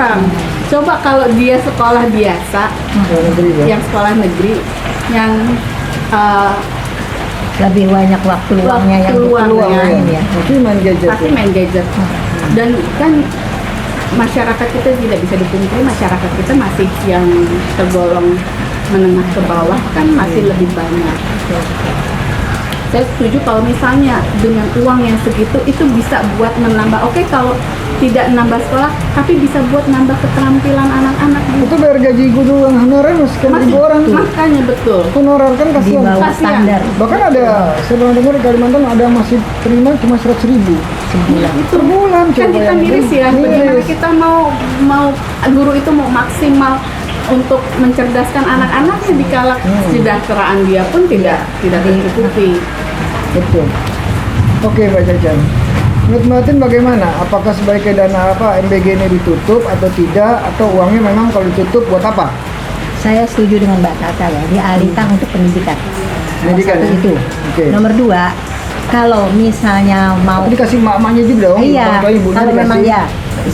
kurang. Coba kalau dia sekolah biasa, yang sekolah negeri, yang lebih banyak waktu luangnya yang luangnya ya. Pasti main gadget. Dan kan masyarakat kita tidak bisa dipungkiri, masyarakat kita masih yang tergolong menengah ke bawah kan masih lebih banyak. Saya setuju kalau misalnya dengan uang yang segitu itu bisa buat menambah, oke, kalau tidak nambah sekolah tapi bisa buat nambah keterampilan anak-anak. Itu bayar gaji guru yang honorer masih ribu orang tuh. Makanya betul. Honorer kan Di kasihan. bawah standar. Bahkan ada, saya pernah dengar di Kalimantan ada yang masih terima cuma 100.000 sebulan. Itu sebulan. kan kita miris ya. Bagaimana kita mau guru itu mau maksimal untuk mencerdaskan anak-anaknya dikala kesejahteraan dia pun tidak tercukupi. Betul. Oke, Mbak Caca. Menurut Mbak Tin bagaimana? Apakah sebaiknya dana MBG ini ditutup atau tidak? Atau uangnya memang kalau ditutup buat apa? Saya setuju dengan Mbak Tata ya, dialihkan untuk pendidikan. Pendidikan, Satu ya? itu. Oke. Nomor 2, kalau misalnya mau Dikasih mak-maknya juga dong? iya, Orang tua ibunya kalau memang dikasih ya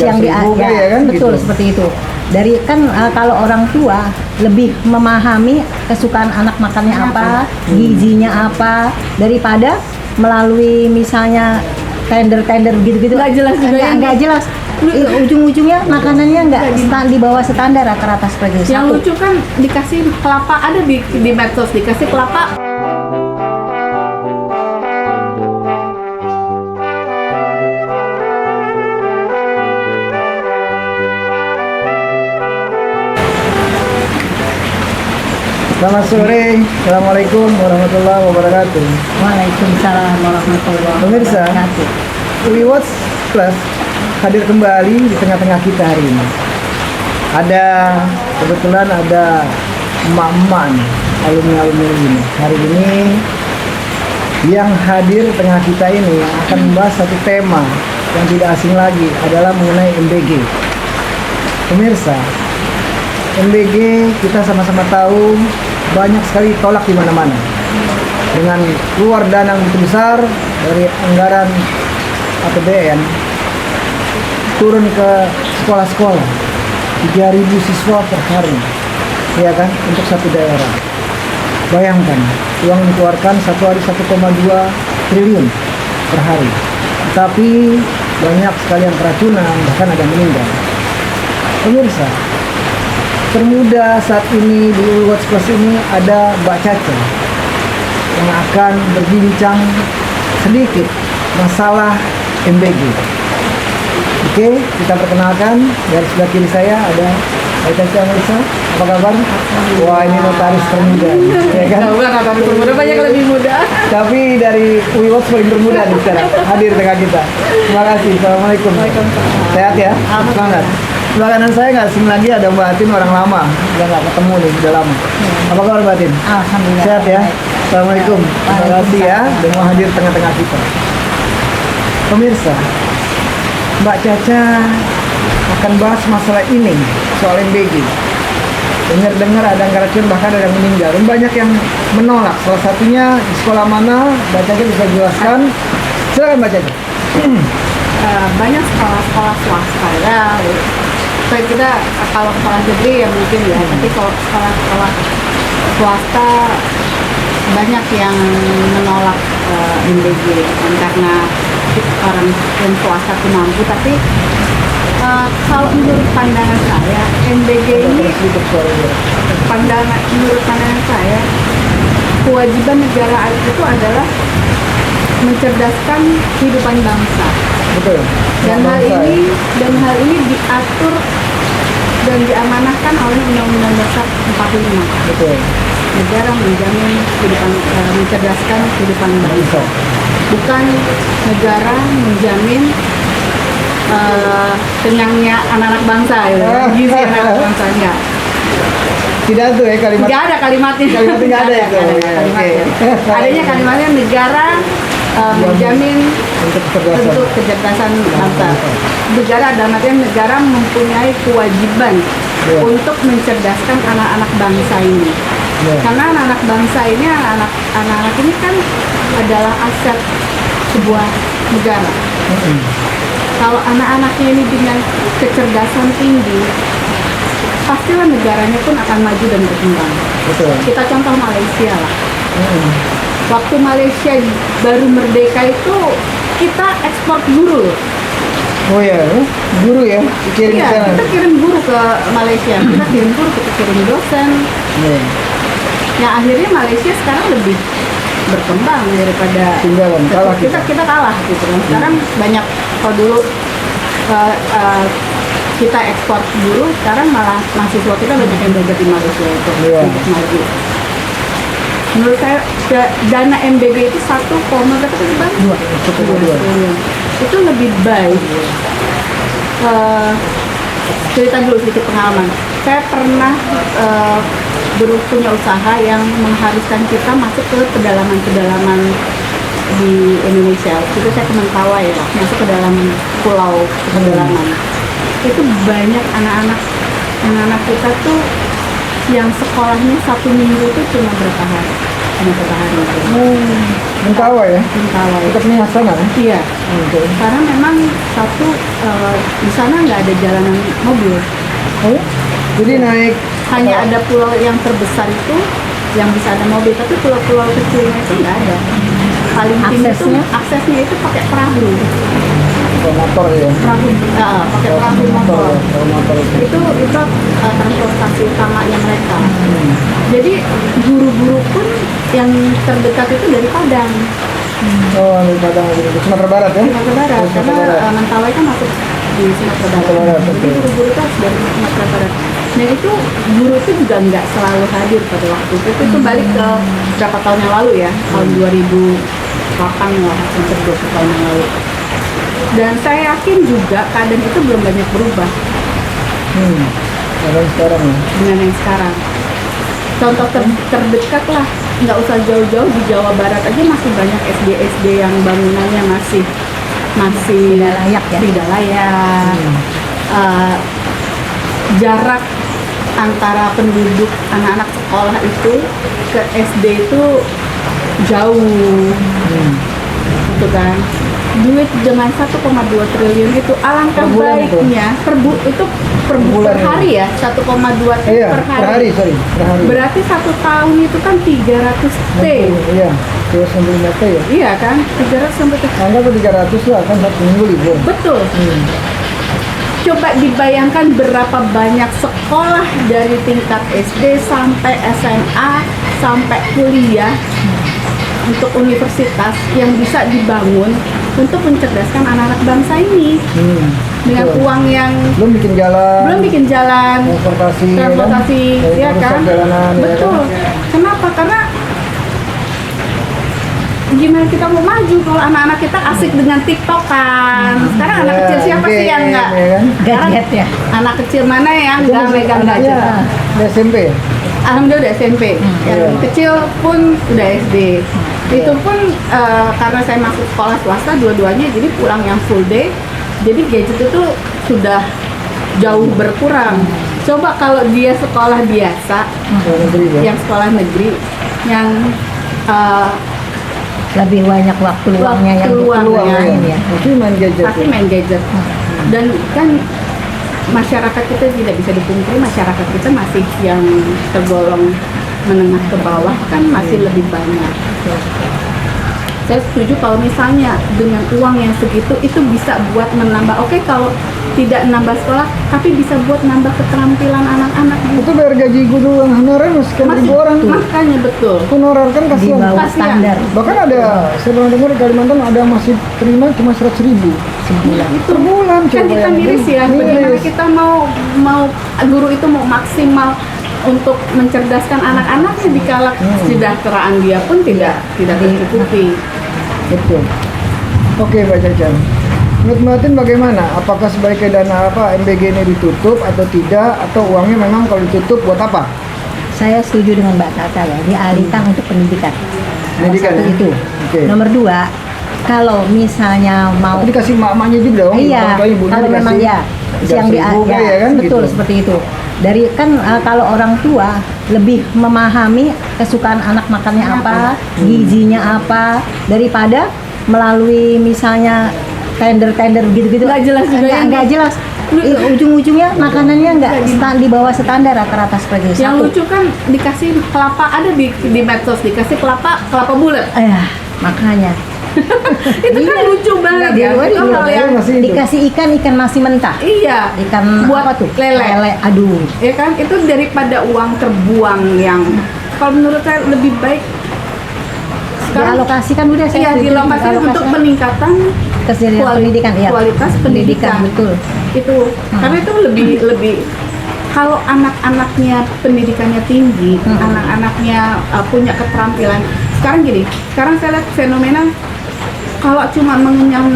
yang 3.000 ya kan? betul Gitu. seperti itu. Dari kan kalau orang tua lebih memahami kesukaan anak makannya apa, gizinya apa, daripada melalui misalnya tender gitu-gitu. Nggak jelas juga ya. nggak jelas. Ujung-ujungnya makanannya nggak di bawah standar rata-rata seperti itu. Yang Satu. lucu kan dikasih kelapa, ada di medsos dikasih kelapa. Selamat sore. Assalamualaikum warahmatullahi wabarakatuh. Waalaikumsalam warahmatullahi Pemirsa, wabarakatuh. WeWatch Plus hadir kembali di tengah-tengah kita hari ini. Kebetulan ada emak-emak nih, alumni ini. Hari ini yang hadir di tengah kita ini akan membahas satu tema yang tidak asing lagi, adalah mengenai MBG. Pemirsa, MBG kita sama-sama tahu banyak sekali tolak di mana-mana. Dengan keluar dana yang begitu besar dari anggaran APBN turun ke sekolah-sekolah, 3.000 siswa per hari, ya kan, untuk satu daerah. Bayangkan, uang dikeluarkan satu hari 1,2 triliun per hari. Tapi banyak sekali yang keracunan, bahkan ada yang meninggal. Pemirsa, termuda saat ini di WeWatch Plus ini ada Mbak Caca yang akan berbincang sedikit masalah MBG. Oke, kita perkenalkan. Dari sebelah kiri saya ada Mbak Caca Melisa. Apa kabar? Wah, ini notaris termuda, ya kan? Bukan notaris termuda, banyak yang lebih muda. Tapi dari WeWatch paling termuda nih sekarang hadir tengah kita. Terima kasih. Assalamualaikum. Sehat ya? Semangat. Sebelah kanan saya nggak asing lagi ada Mbak Tin, orang lama. Udah nggak ketemu nih, udah lama. Apa kabar Mbak Tin? Alhamdulillah. Sehat ya? Assalamualaikum. Terima kasih ya udah mau hadir tengah-tengah kita. Pemirsa, Mbak Caca akan bahas masalah ini, soal MBG. Dengar-dengar ada yang keracunan, bahkan ada yang meninggal. Dan banyak yang menolak. Salah satunya di sekolah mana, Mbak Caca bisa jelaskan. Silakan Mbak Caca. Banyak sekolah-sekolah swasta ya. Saya kira kalau sekolah negeri ya mungkin ya, tapi kalau sekolah-sekolah swasta banyak yang menolak MBG, bukan karena orang yang swasta itu mampu, tapi kalau menurut pandangan saya MBG ini menurut pandangan saya kewajiban negara itu adalah mencerdaskan kehidupan bangsa. Betul. Dan hal ini diatur dan diamanahkan oleh Undang-Undang Dasar 45. Betul. Negara menjamin mencerdaskan kehidupan bangsa. Bukan negara menjamin kenyangnya anak-anak bangsa ya. Gizi anak-anak bangsa enggak. Tidak tuh ya kalimat. Enggak ada kalimatnya. Kalimatnya nggak ada ya. Kalimatnya. Adanya kalimatnya negara menjamin Untuk kecerdasan. untuk kecerdasan bangsa. Negara dalam artian negara mempunyai kewajiban untuk mencerdaskan anak-anak bangsa ini. Karena anak-anak bangsa ini, anak-anak ini kan adalah aset sebuah negara. kalau anak-anaknya ini dengan kecerdasan tinggi, pastilah negaranya pun akan maju dan berkembang. Betul. Kita contoh Malaysia lah. Hmm. Waktu Malaysia baru merdeka itu kita ekspor guru. Oh ya, guru ya, dikirim ke Iya, sana. kita kirim guru ke Malaysia. Kita kirim guru, kita kirim dosen. Iya. Yang akhirnya Malaysia sekarang lebih berkembang daripada Tinggalan, kalah kita kalah gitu kan. Sekarang banyak, kalau dulu eh, eh, kita ekspor guru, sekarang malah mahasiswa kita banyak yang belajar di Malaysia itu Iya. untuk maju. Menurut saya dana MBG itu 1,2 triliun. Itu lebih baik. Cerita dulu sedikit pengalaman. Saya pernah punya usaha yang mengharuskan kita masuk ke pedalaman-pedalaman di Indonesia. Itu saya ke Mentawai ya, masuk ke dalam pulau pedalaman. Itu banyak anak-anak kita tuh yang sekolahnya 1 minggu itu cuma berapa hari? Cuma berapa hari aja. Mentawai ya, Mentawai. kita punya sana kan? Iya. Oke. Karena memang satu di sana nggak ada jalanan mobil. Oh, jadi naik Hanya ada pulau yang terbesar itu yang bisa ada mobil, tapi pulau-pulau kecilnya itu nggak ada. Paling tinggi itu aksesnya itu pakai perahu. motor ya. Perahu, pakai perahu motor. Motor itu. Itu transportasi utamanya mereka. Jadi guru-guru pun yang terdekat itu dari Padang. Oh, di Padang itu Sumatera Barat ya? Sumatera Barat, Oh, karena Sumatera Barat. Mentawai kan masuk di Sumatera Sumatera Barat. Barat, Jadi betul. guru-guru itu harus dari Sumatera Barat. Dan itu guru itu juga nggak selalu hadir pada waktu itu. Itu balik ke berapa tahun yang lalu ya, tahun 2008 lah, hampir 20 tahun yang lalu. Dan saya yakin juga keadaan itu belum banyak berubah Sekarang ya. dengan yang sekarang. Contoh terdekat lah, nggak usah jauh-jauh, di Jawa Barat aja masih banyak SD yang bangunannya masih Tidak layak ya? tidak layak. Jarak antara penduduk anak-anak sekolah itu ke SD itu jauh, gitu kan. Duit dengan 1,2 triliun itu alangkah Per bulan itu? baiknya per bulan ya? hari ya, 1,2 triliun Iya, per hari. per hari. Berarti 1 tahun itu kan 300 T. Iya, 395 T ya. Iya kan, 300 sampai Anggap 300 lah, kan 1 minggu libur. betul. Coba dibayangkan berapa banyak sekolah dari tingkat SD sampai SMA sampai kuliah untuk universitas yang bisa dibangun untuk mencerdaskan anak-anak bangsa ini dengan Betul. uang yang Belum bikin jalan, transportasi ya kan? jalanan, ya Betul. kan? Kenapa? Karena gimana kita mau maju kalau anak-anak kita asik dengan TikTokan? Sekarang anak Ya, kecil siapa sih yang game, nggak? ya kan? Sekarang Gadget ya? anak kecil mana yang Itu nggak masih megang anaknya gadget? di SMP. Alhamdulillah udah SMP. Yang Iya. kecil pun udah SD. Itu pun karena saya masuk sekolah swasta dua-duanya, jadi pulang yang full day. Jadi gadget itu sudah jauh berkurang. Coba kalau dia sekolah biasa, Sekolah negeri ya. yang sekolah negeri, yang Lebih banyak waktu luangnya yang luang dikeluarkan ya. Itu main gadget. pasti ya. main gadget. Dan kan masyarakat kita tidak bisa dipungkiri, masyarakat kita masih yang tergolong menengah ke bawah kan masih lebih banyak. Saya setuju kalau misalnya dengan uang yang segitu itu bisa buat menambah, oke kalau tidak nambah sekolah tapi bisa buat nambah keterampilan anak-anak. Itu bayar gaji guru yang honorer masih kan Masih 1.000 orang. makanya betul. Honorer kan Di kasihan. bawah Kasihan. standar Bahkan ada, saya pernah dengar di Kalimantan ada yang masih terima cuma 100.000 sebulan. Itu per bulan. kan coba kita yang miris ya, miris. bagaimana kita mau guru itu mau maksimal untuk mencerdaskan anak-anaknya di kala kesejahteraan dia pun tidak tercukupi. Betul. Oke, Mbak Caca. Menurut Mbak Tin bagaimana? Apakah sebaiknya dana MBG ini ditutup atau tidak? Atau uangnya memang kalau ditutup buat apa? Saya setuju dengan Mbak Tata ya, dialihkan untuk pendidikan. Nomor Pendidikan, satu ya? itu. Oke. Nomor 2, kalau misalnya mau Tapi dikasih emak-emaknya juga dong. iya, orang tuanya, ibunya kalau memang dikasih ya yang 3.000 ya kan betul gitu. seperti itu. Dari kan kalau orang tua lebih memahami kesukaan anak makannya apa, gizinya apa, daripada melalui misalnya tender gitu-gitu. Nggak jelas juga ya. Nggak jelas. Ujung-ujungnya makanannya nggak di bawah standar rata-rata seperti itu. Yang lucu kan dikasih kelapa, ada di medsos dikasih kelapa bulat. Makanya. Itu kan lucu banget ya. Itu hal yang Dikasih ikan masih mentah. iya. Ikan Buat apa tuh? lele. Aduh. Ya kan itu daripada uang terbuang yang kalau menurut saya lebih baik sekarang Dialokasikan udah saya iya setuju, dilokasikan untuk dialokasikan. peningkatan Kesejahteraan pendidikan, iya. kualitas pendidikan. Betul. Itu karena itu lebih kalau anak-anaknya pendidikannya tinggi, anak-anaknya punya keterampilan. Sekarang saya lihat fenomena kalau cuma mengenyang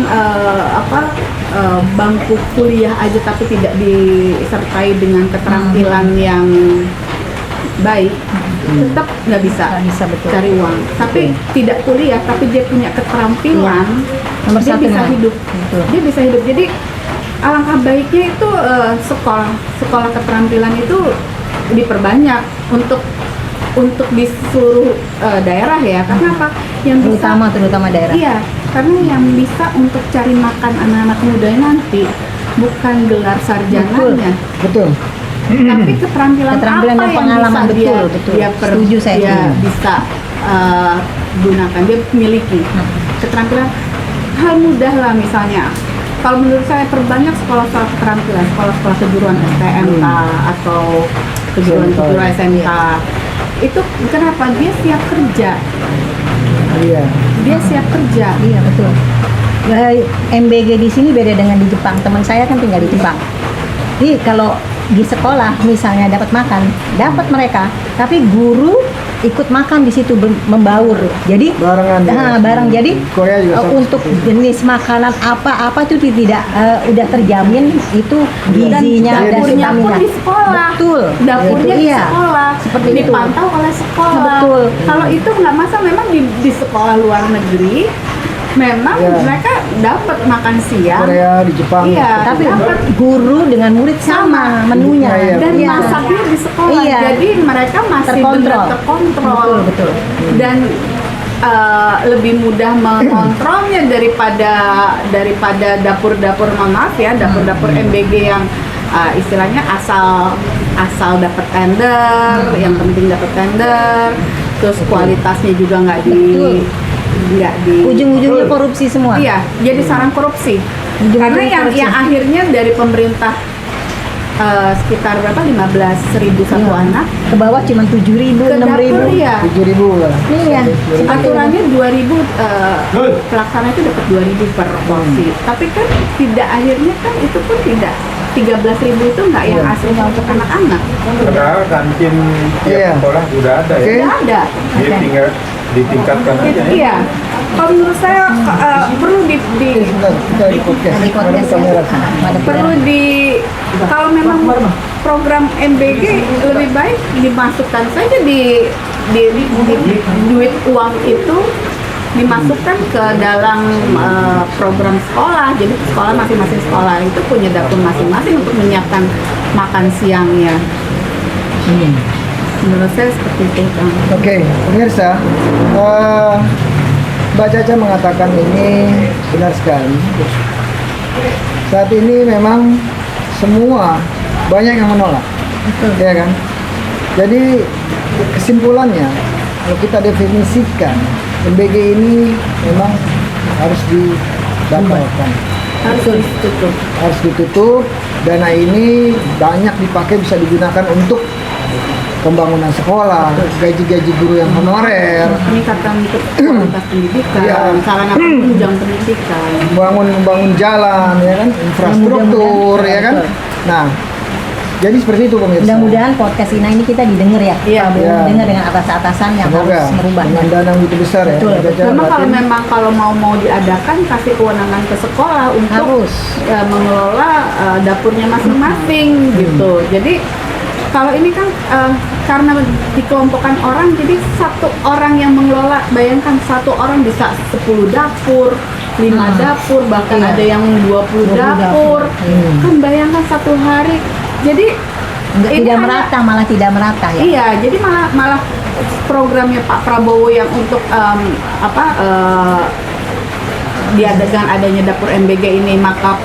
bangku kuliah aja tapi tidak disertai dengan keterampilan yang baik, tetap nggak bisa Nggak bisa, betul. cari uang. Tapi tidak kuliah tapi dia punya keterampilan, Nomor dia satu bisa memang. hidup. Betul. Dia bisa hidup. Jadi alangkah baiknya itu sekolah keterampilan itu diperbanyak untuk di seluruh daerah ya. Karena apa? Yang bisa Terutama daerah. iya, karena yang bisa untuk cari makan anak-anak muda nanti bukan gelar sarjananya, Betul. tapi keterampilan apa dan yang pengalaman, bisa betul. dia Setuju saya, dia setuju. bisa gunakan, dia miliki keterampilan. Hal mudah lah misalnya. Kalau menurut saya perbanyak sekolah-sekolah keterampilan, sekolah-sekolah kejuruan STMK atau kejuruan SMK. Itu kenapa dia siap kerja? Iya. Dia siap kerja. Iya betul. MBG di sini beda dengan di Jepang. Teman saya kan tinggal di Jepang. Jadi kalau di sekolah misalnya dapat makan, dapat mereka, tapi guru ikut makan di situ membaur. Jadi Barengan ya. bareng. Jadi Korea juga sama untuk seperti itu. jenis makanan apa itu tidak udah terjamin itu gizinya dan dapurnya pun vitaminnya. di sekolah. Betul. Dapurnya di Iya. sekolah. Seperti itu. dipantau oleh sekolah. Betul. Kalau itu nggak masalah, memang di sekolah luar negeri memang Iya. mereka dapat makan siang. Korea, di Jepang. Iya, Tapi dapat. guru dengan murid sama menunya. Iya, Dan Iya. masaknya di sekolah, Iya. jadi mereka masih Terkontrol. benar terkontrol. Betul. Dan lebih mudah mengontrolnya daripada dapur-dapur, mohon maaf ya, dapur-dapur MBG yang istilahnya asal dapat tender, yang penting dapat tender, terus kualitasnya juga nggak di Ujung-ujungnya korupsi semua. Iya, jadi sarang korupsi. Ujung-ujungnya Karena yang korupsi. akhirnya dari pemerintah sekitar berapa, 15.000 satu Iya. anak, Ke bawah cuma 7.000, ke 6.000. dapur ya 7.000 lah. Iya. aturannya 2.000, pelaksana itu dapat 2.000 per porsi. Tapi kan tidak, akhirnya kan itu pun tidak, 13.000 itu nggak yang Iya. aslinya untuk anak-anak. Padahal kantin Iya. tiap sekolah udah ada Oke. ya. Tidak ada. Dia tinggal ditingkatkan aja ya. Iya. Kalau menurut saya perlu Oke, sebentar, kita di podcast. Di podcast Mana kamera ya. sih? Ada perlu kalau memang program MBG lebih baik dimasukkan saja di duit uang itu dimasukkan ke dalam program sekolah. Jadi sekolah, masing-masing sekolah itu punya dapur masing-masing untuk menyiapkan makan siangnya. Menurut saya seperti itu, Kang. Oke, pemirsa, Mbak Caca mengatakan ini benar sekali. Saat ini memang semua banyak yang menolak, ya kan? Jadi kesimpulannya, kalau kita definisikan, MBG ini memang harus dibatalkan, harus ditutup. Dana ini banyak dipakai, bisa digunakan untuk pembangunan sekolah, gaji-gaji guru yang honorer, Peningkatan kualitas pendidikan, Iya. sarana penunjang pendidikan. membangun jalan, ya kan, infrastruktur, Mudah-mudahan, ya kan. betul. Nah, jadi seperti itu pemirsa. Mudah-mudahan podcast ini kita didengar ya. Iya. Iya. Dengar dengan atas-atasan yang Semoga harus merubahnya. dengan dana yang begitu besar ya. Betul, Mbak Caca Memang kalau batin. kalau mau diadakan, kasih kewenangan ke sekolah untuk Harus. mengelola dapurnya masing-masing gitu. Jadi kalau ini kan karena dikelompokkan orang, jadi satu orang yang mengelola, bayangkan satu orang bisa 10 dapur, 5 dapur, bahkan Iya. ada yang 20 20 dapur. Kan bayangkan satu hari. Jadi ini Tidak hanya- merata, malah tidak merata ya. Iya, jadi malah programnya Pak Prabowo yang untuk dengan adanya dapur MBG ini maka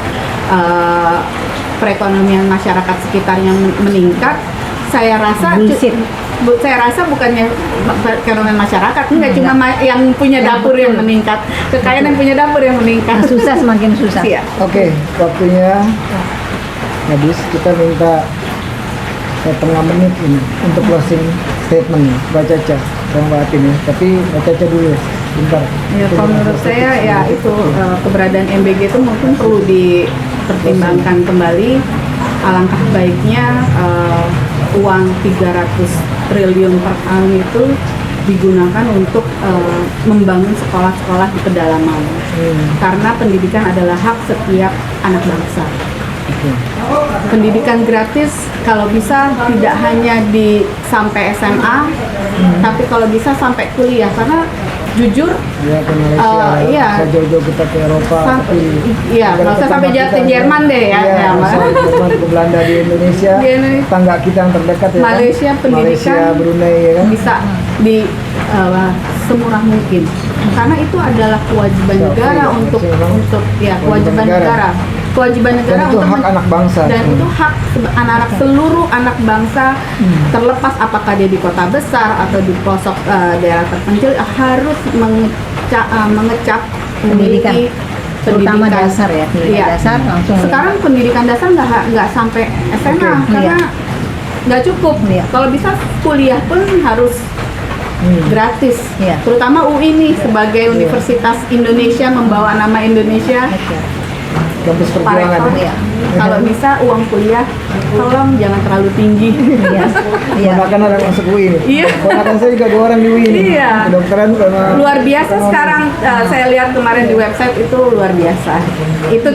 perekonomian masyarakat sekitarnya meningkat. Saya rasa Bullshit. saya rasa bukannya perekonomian masyarakat, enggak cuma yang punya dapur yang meningkat, kekayaan yang punya dapur yang meningkat. Susah semakin susah. Iya. Oke, waktunya habis. Kita minta setengah menit ini untuk closing statement nih, Mbak Caca dan Mbak Atin ya. Tapi Mbak Caca dulu, bentar. Ya, kalau menurut saya ya itu keberadaan MBG itu mungkin perlu dipertimbangkan kembali. Alangkah baiknya uang 300 triliun per tahun itu digunakan untuk membangun sekolah-sekolah di pedalaman. Karena pendidikan adalah hak setiap anak bangsa. Pendidikan gratis kalau bisa tidak hanya sampai SMA, tapi kalau bisa sampai kuliah. Karena jujur, Ya ke Malaysia, iya. bisa jauh-jauh kita ke Eropa. Sampai, tapi iya, negara nggak usah sampai tetangga jatuh kita, Jerman deh ya. Iya, Ya, nggak usah Jerman ke Belanda di Indonesia. Di Indonesia. Tangga kita yang terdekat ya. Malaysia, kan? pendidikan Malaysia, Brunei ya kan. bisa di semurah mungkin, karena itu adalah kewajiban Ya, negara iya, untuk maksudnya kewajiban negara Dan itu hak anak bangsa. dan itu hak anak-anak seluruh anak bangsa, terlepas apakah dia di kota besar atau di pelosok daerah terpencil, harus mengecap Pendidikan. memiliki Terutama dasar ya, pendidikan Iya. dasar langsung. Sekarang pendidikan dasar nggak sampai SMA Oke. karena nggak cukup. Iya. Kalau bisa kuliah pun harus gratis. Iya. Terutama UI nih sebagai Universitas Indonesia membawa nama Indonesia. Kampus Pak perjuangan. Rektor, Iya. kalau bisa uang kuliah tolong jangan terlalu tinggi. Iya. Iya. Ponakan ada yang masuk UI nih. Iya. Ponakan saya juga 2 orang di UI nih. Iya. Kedokteran sama Luar biasa sekarang saya lihat kemarin di website itu luar biasa. Itu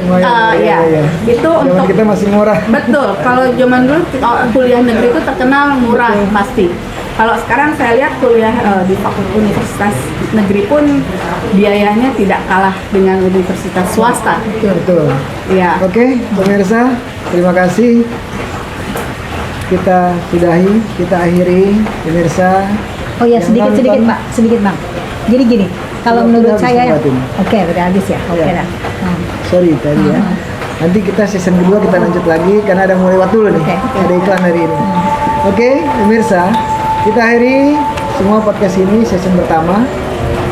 ya itu Zaman untuk kita masih murah. betul. Kalau zaman dulu kuliah negeri itu terkenal murah pasti. Kalau sekarang saya lihat kuliah di fakultas universitas negeri pun biayanya tidak kalah dengan universitas swasta. Betul. Ya. Oke, pemirsa, terima kasih. Kita sudahi, kita akhiri, pemirsa. Oh ya, Yang sedikit nonton- Pak, sedikit Bang. Jadi gini, kalau Waktu menurut habis, saya Mbak Tin. oke, udah habis ya. Oke Iya. dah. Sorry tadi ya. Nanti kita season kedua kita lanjut lagi karena ada mau lewat dulu nih. Oke. Ada iklan hari ini. Oke, pemirsa, kita akhiri semua podcast ini season pertama.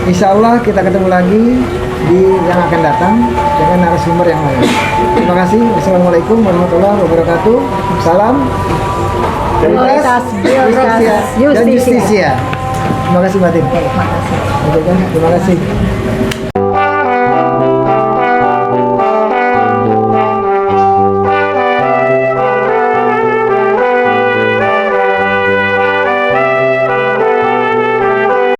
Insya Allah kita ketemu lagi di yang akan datang dengan narasumber yang lain. Terima kasih. Wassalamualaikum warahmatullahi wabarakatuh. Salam. Kualitas, Justisia, dan justisia. justisia. Terima kasih Mbak Tin. Oke, makasih. Oke kan? Terima kasih.